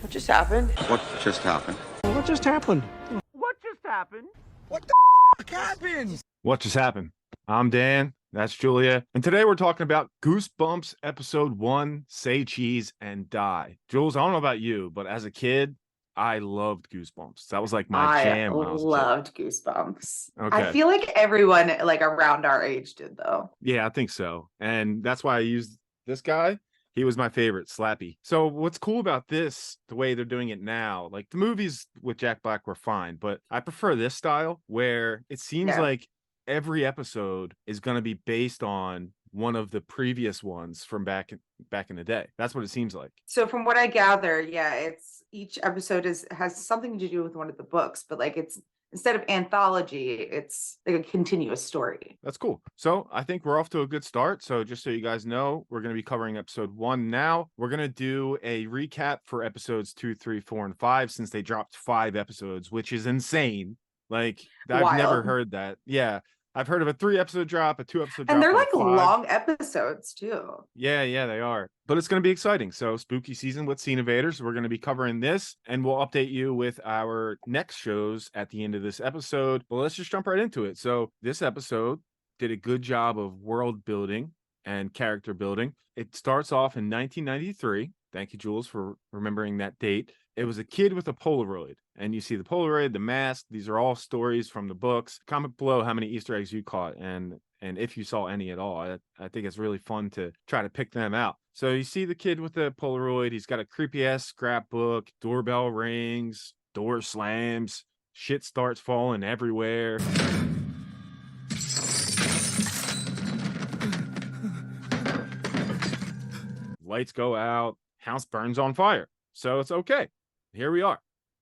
What just happened? What just happened? What just happened? What just happened? What the f happened? What just happened? I'm Dan. That's Julia. And today we're talking about Goosebumps Episode 1, Say Cheese and Die. Jules, I don't know about you, but as a kid, I loved Goosebumps. That was like my jam when I was a kid. Loved Goosebumps. Okay. I feel like everyone like around our age did though. Yeah, I think so. And that's why I used this guy. He was my favorite, Slappy. So what's cool about this, the way they're doing it now, like the movies with Jack Black were fine, but I prefer this style where it seems like every episode is going to be based on one of the previous ones from back in the day. That's what it seems like. So from what I gather, it's each episode has something to do with one of the books, but like it's instead of anthology, it's like a continuous story. That's cool. So I think we're off to a good start. So just so you guys know, we're going to be covering episode 1 now. We're going to do a recap for episodes 2, 3, 4, and 5 since they dropped 5 episodes, which is insane. Like I've never heard that. Yeah. I've heard of a 3-episode drop, a 2-episode drop. And they're like 5. long episodes too. Yeah, they are. But it's going to be exciting. So spooky season with Scene Invaders. We're going to be covering this and we'll update you with our next shows at the end of this episode. Well, let's just jump right into it. So this episode did a good job of world building and character building. It starts off in 1993. Thank you, Jules, for remembering that date. It was a kid with a Polaroid, and you see the Polaroid, the mask. These are all stories from the books. Comment below how many Easter eggs you caught, and if you saw any at all. I think it's really fun to try to pick them out. So you see the kid with the Polaroid. He's got a creepy ass scrapbook. Doorbell rings. Door slams. Shit starts falling everywhere. Lights go out. House burns on fire. So it's okay. Here we are.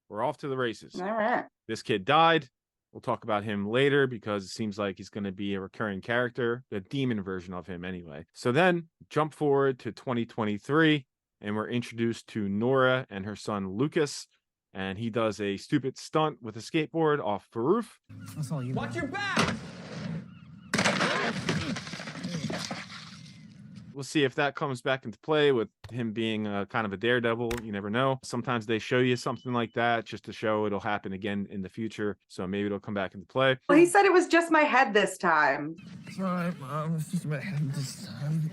We're off to the races. All right. This kid died. We'll talk about him later because it seems like he's going to be a recurring character, the demon version of him anyway. So then jump forward to 2023 and we're introduced to Nora and her son Lucas. And he does a stupid stunt with a skateboard off the roof. That's all you. Watch your back! We'll see if that comes back into play with him being kind of a daredevil. You never know. Sometimes they show you something like that just to show it'll happen again in the future. So maybe it'll come back into play. Well, he said it was just my head this time. It's all right, Mom. It's just my head this time.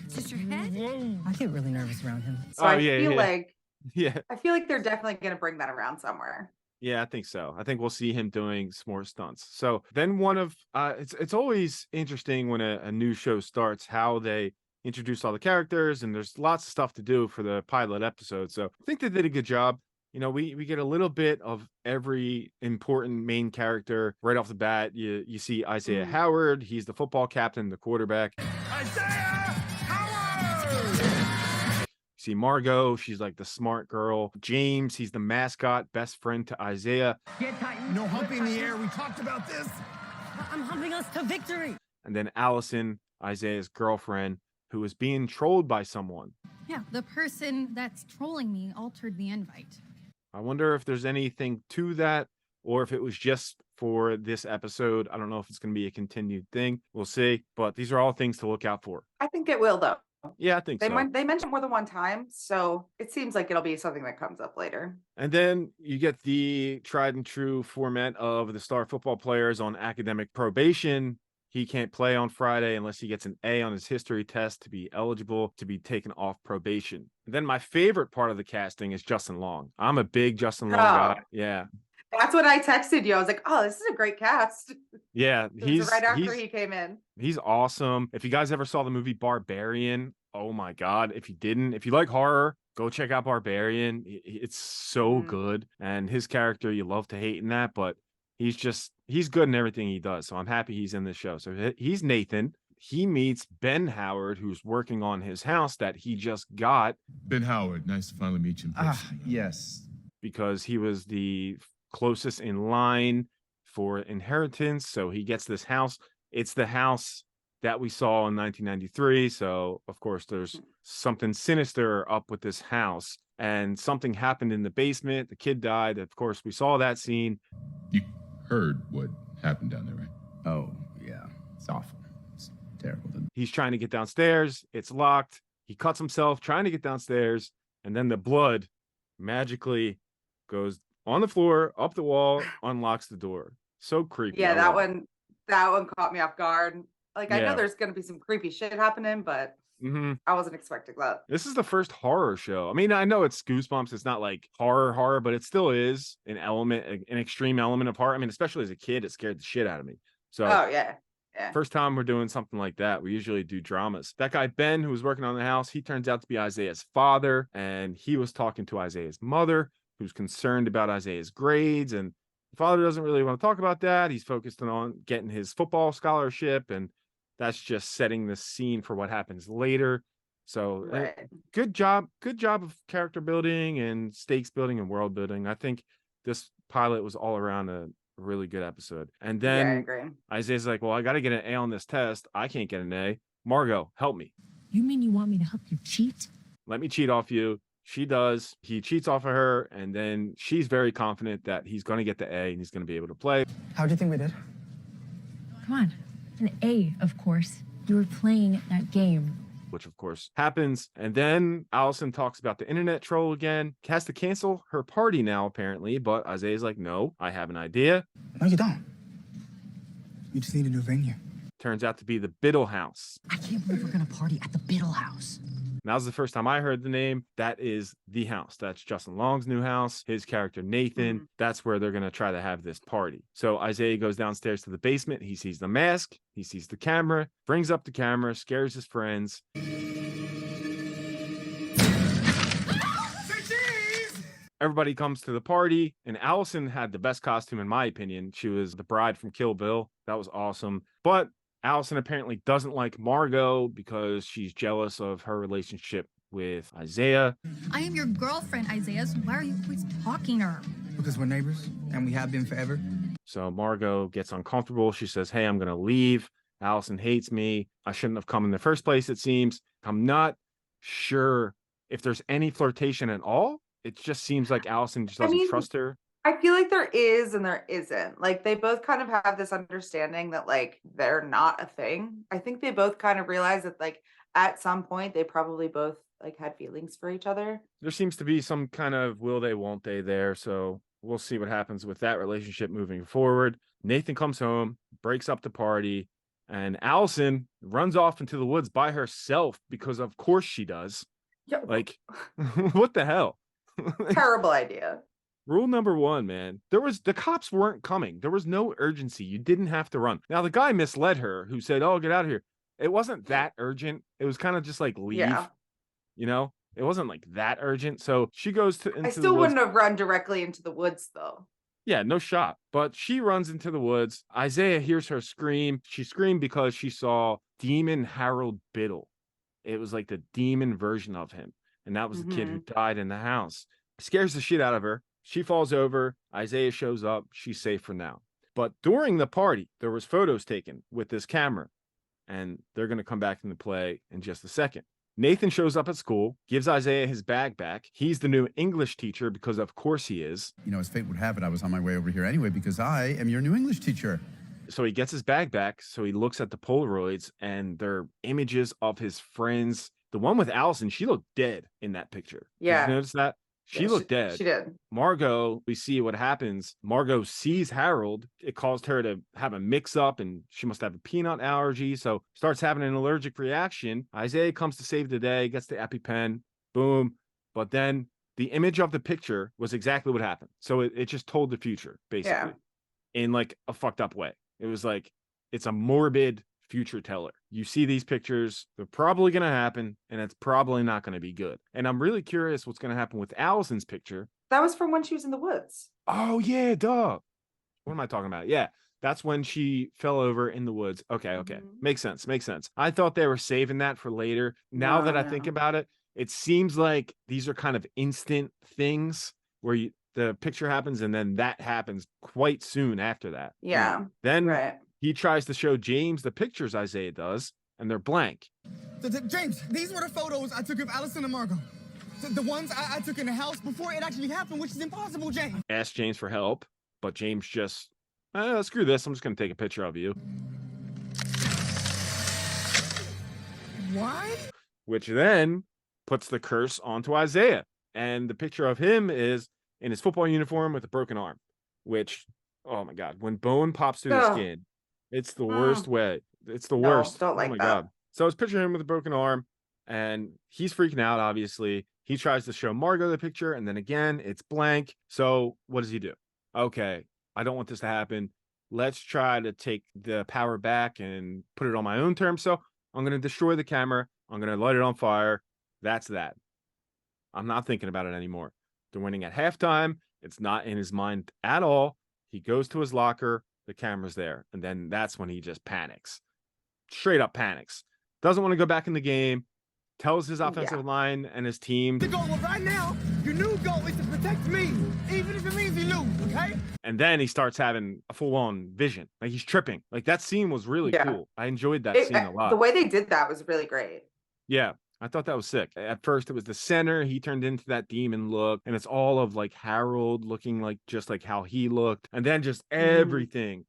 Just your head? I get really nervous around him. So I feel like they're definitely going to bring that around somewhere. Yeah, I think so. I think we'll see him doing some more stunts. So then one of it's always interesting when a new show starts how they introduce all the characters, and there's lots of stuff to do for the pilot episode. So I think they did a good job. You know, we get a little bit of every important main character right off the bat. You see Isaiah Howard. He's the football captain, the quarterback. Isaiah Howard! You see Margot. She's like the smart girl. James, he's the mascot, best friend to Isaiah. Get tight. No humping in the air. We talked about this. I'm humping us to victory. And then Allison, Isaiah's girlfriend, who was being trolled by someone. Yeah, the person that's trolling me altered the invite. I wonder if there's anything to that or if it was just for this episode. I don't know if it's going to be a continued thing. We'll see. But these are all things to look out for. I think it will, though. Yeah, I think They so. They mentioned more than one time, so it seems like it'll be something that comes up later. And then you get the tried and true format of the star football players on academic probation. He can't play on Friday unless he gets an A on his history test to be eligible to be taken off probation. And then my favorite part of the casting is Justin Long. I'm a big Justin Long guy. Yeah. That's what I texted you. I was like, oh, this is a great cast. Yeah. He's right after he came in. He's awesome. If you guys ever saw the movie Barbarian, oh my God. If you didn't, if you like horror, go check out Barbarian. It's so good. And his character, you love to hate in that, but he's good in everything he does. So I'm happy he's in this show. So he's Nathan. He meets Ben Howard, who's working on his house that he just got. Ben Howard, nice to finally meet you in person. Yes. Because he was the closest in line for inheritance. So he gets this house. It's the house that we saw in 1993. So, of course, there's something sinister up with this house. And something happened in the basement. The kid died. Of course, we saw that scene. You heard what happened down there, right? Oh, yeah. It's awful. It's terrible. He's trying to get downstairs. It's locked. He cuts himself trying to get downstairs. And then the blood magically goes on the floor, up the wall, unlocks the door. So creepy. Yeah, I that love it. that one caught me off guard. Like I know Yeah. there's gonna be some creepy shit happening, but Mhm. I wasn't expecting that. This is the first horror show. I mean, I know it's Goosebumps. It's not like horror, but it still is an element, an extreme element of horror. I mean, especially as a kid, it scared the shit out of me. So Oh yeah. Yeah. first time we're doing something like that. We usually do dramas. That guy, Ben, who was working on the house, he turns out to be Isaiah's father. And he was talking to Isaiah's mother, who's concerned about Isaiah's grades. And the father doesn't really want to talk about that. He's focused on getting his football scholarship. And that's just setting the scene for what happens later. So Right. good job of character building and stakes building and world building. I think this pilot was all around a really good episode. And Yeah, I then agree. Isaiah's like, well, I got to get an A on this test. I can't get an A. Margot, help me. You mean you want me to help you cheat? Let me cheat off you. She does. He cheats off of her. And then she's very confident that he's going to get the A and he's going to be able to play. How do you think we did? Come on. An A, of course. You were playing that game. Which of course happens. And then Allison talks about the internet troll again, has to cancel her party now, apparently. But Isaiah's like, no, I have an idea. No, you don't. You just need a new venue. Turns out to be the Biddle House. I can't believe we're gonna party at the Biddle House. And that was the first time I heard the name. That is the house. That's Justin Long's new house. His character, Nathan. Mhm. That's where they're going to try to have this party. So Isaiah goes downstairs to the basement. He sees the mask. He sees the camera, brings up the camera, scares his friends. Everybody comes to the party, and Allison had the best costume, in my opinion. She was the bride from Kill Bill. That was awesome. But Allison apparently doesn't like Margot because she's jealous of her relationship with Isaiah. I am your girlfriend, Isaiah, so why are you always talking to her? Because we're neighbors and we have been forever. So Margot gets uncomfortable. She says, hey, I'm going to leave. Allison hates me. I shouldn't have come in the first place, it seems. I'm not sure if there's any flirtation at all. It just seems like Allison just doesn't trust her. I feel like there is and there isn't. Like they both kind of have this understanding that like they're not a thing. I think they both kind of realize that like at some point they probably both like had feelings for each other. There seems to be some kind of will they, won't they there. So we'll see what happens with that relationship moving forward. Nathan comes home, breaks up the party, and Allison runs off into the woods by herself because of course she does. Yeah. Like, what the hell? Terrible idea. Rule number one, man. The cops weren't coming. There was no urgency. You didn't have to run. Now the guy misled her who said, oh, get out of here. It wasn't that urgent. It was kind of just like leave. Yeah. You know, it wasn't like that urgent. So she goes into I the still woods. wouldn't have run directly into the woods though. Yeah, no shot. But she runs into the woods. Isaiah hears her scream. She screamed because she saw Demon Harold Biddle. It was like the demon version of him. And that was the kid who died in the house. Scares the shit out of her. She falls over. Isaiah shows up. She's safe for now. But during the party, there was photos taken with this camera. And they're going to come back into play in just a second. Nathan shows up at school, gives Isaiah his bag back. He's the new English teacher because of course he is. You know, as fate would have it, I was on my way over here anyway because I am your new English teacher. So he gets his bag back. So he looks at the Polaroids and they're images of his friends. The one with Allison, she looked dead in that picture. Yeah. Did you notice that? She looked dead. She did. Margot, we see what happens. Margot sees Harold. It caused her to have a mix up and she must have a peanut allergy. So starts having an allergic reaction. Isaiah comes to save the day, gets the EpiPen, boom. But then the image of the picture was exactly what happened. So it just told the future, basically, in like a fucked up way. It was like, it's a morbid future teller. You see these pictures, they're probably going to happen, and it's probably not going to be good. And I'm really curious what's going to happen with Allison's picture. That was from when she was in the woods. Oh, yeah, duh. What am I talking about? Yeah, that's when she fell over in the woods. Okay. Makes sense. I thought they were saving that for later. Now that I think about it, it seems like these are kind of instant things where the picture happens and then that happens quite soon after that. Yeah. Then he tries to show James the pictures Isaiah does, and they're blank. James, these were the photos I took of Allison and Margot. The ones I took in the house before it actually happened, which is impossible, James. Ask James for help, but James just, screw this. I'm just going to take a picture of you. What? Which then puts the curse onto Isaiah. And the picture of him is in his football uniform with a broken arm, which, oh my God, when bone pops through the Ugh. skin, it's the worst way. It's the No, worst. don't Oh like my that. God. So it's picturing him with a broken arm, and he's freaking out, obviously. He tries to show Margot the picture, and then again, it's blank. So what does he do? Okay, I don't want this to happen. Let's try to take the power back and put it on my own terms. So I'm going to destroy the camera. I'm going to light it on fire. That's that. I'm not thinking about it anymore. They're winning at halftime. It's not in his mind at all. He goes to his locker. The camera's there. And then that's when he just panics. Straight up panics. Doesn't want to go back in the game. Tells his offensive line and his team. The goal right now, your new goal is to protect me, even if it means you lose, okay? And then he starts having a full-on vision. Like he's tripping. Like that scene was really cool. I enjoyed that scene a lot. The way they did that was really great. Yeah, I thought that was sick. At first, it was the center. He turned into that demon look, and it's all of like Harold looking like just like how he looked. And then just everything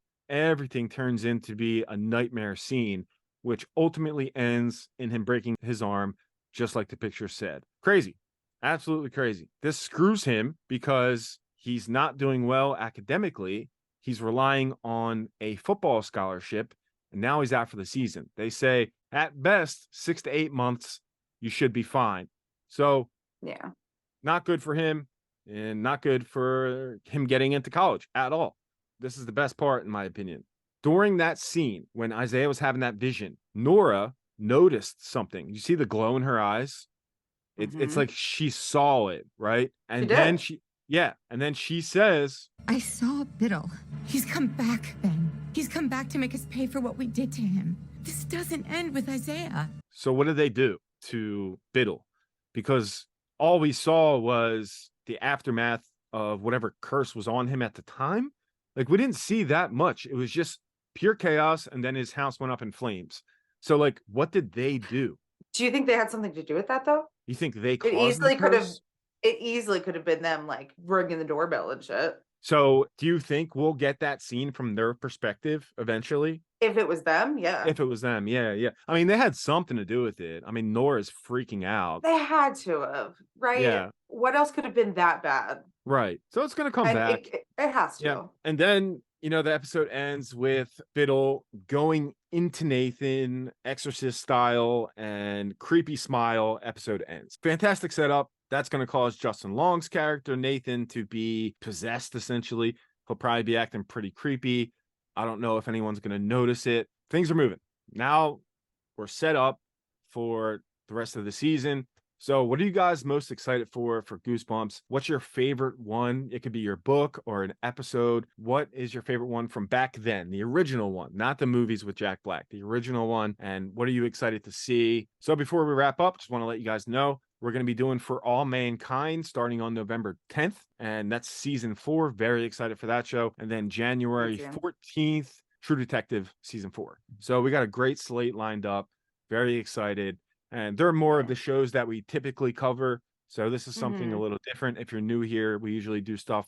turns into be a nightmare scene, which ultimately ends in him breaking his arm, just like the picture said. Crazy. Absolutely crazy. This screws him because he's not doing well academically. He's relying on a football scholarship, and now he's out for the season. They say at best 6 to 8 months, you should be fine. So Yeah. not good for him and not good for him getting into college at all. This is the best part, in my opinion. During that scene, when Isaiah was having that vision, Nora noticed something. You see the glow in her eyes? It's like she saw it, right? And then and then she says, I saw Biddle. He's come back, Ben. He's come back to make us pay for what we did to him. This doesn't end with Isaiah. so what did they do to Biddle? Because all we saw was the aftermath of whatever curse was on him at the time. Like we didn't see that much. It was just pure chaos, and then his house went up in flames. So like, what did they do? Do you think they had something to do with that though? You think they caused It easily the could have. curse? It easily could have been them like ringing the doorbell and shit. So do you think we'll get that scene from their perspective eventually? If it was them, yeah. If it was them, yeah. I mean, they had something to do with it. I mean, Nora's freaking out. They had to have, right? Yeah. What else could have been that bad? Right. So it's going to come And back. it has to. Yeah. And then, the episode ends with Biddle going into Nathan, Exorcist style, and creepy smile. Episode ends. Fantastic setup. That's going to cause Justin Long's character, Nathan, to be possessed, essentially. He'll probably be acting pretty creepy. I don't know if anyone's going to notice it. Things are moving. Now we're set up for the rest of the season. So what are you guys most excited for Goosebumps? What's your favorite one? It could be your book or an episode. What is your favorite one from back then? The original one, not the movies with Jack Black, the original one. And what are you excited to see? So before we wrap up, just want to let you guys know, we're going to be doing For All Mankind starting on November 10th. And that's season 4. Very excited for that show. And then January 14th, True Detective season 4. So we got a great slate lined up. Very excited. And there are more of the shows that we typically cover. So this is something a little different. If you're new here, we usually do stuff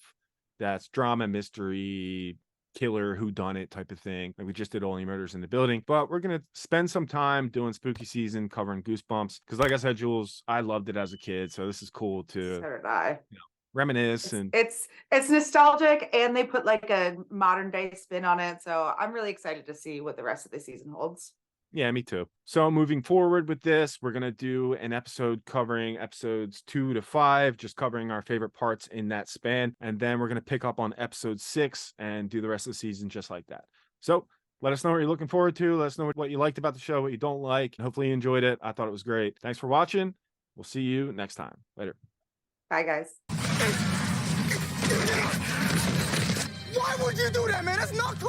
that's drama, mystery, killer, whodunit type of thing. Like we just did Only Murders in the Building. But we're going to spend some time doing spooky season covering Goosebumps. Because like I said, Jules, I loved it as a kid. So this is cool to So did I. Reminisce. It's nostalgic, and they put like a modern day spin on it. So I'm really excited to see what the rest of the season holds. Yeah, me too. So moving forward with this, we're going to do an episode covering episodes 2 to 5, just covering our favorite parts in that span. And then we're going to pick up on episode 6 and do the rest of the season just like that. So let us know what you're looking forward to. Let us know what you liked about the show, what you don't like. Hopefully you enjoyed it. I thought it was great. Thanks for watching. We'll see you next time. Later. Bye, guys. Why would you do that, man? That's not cool.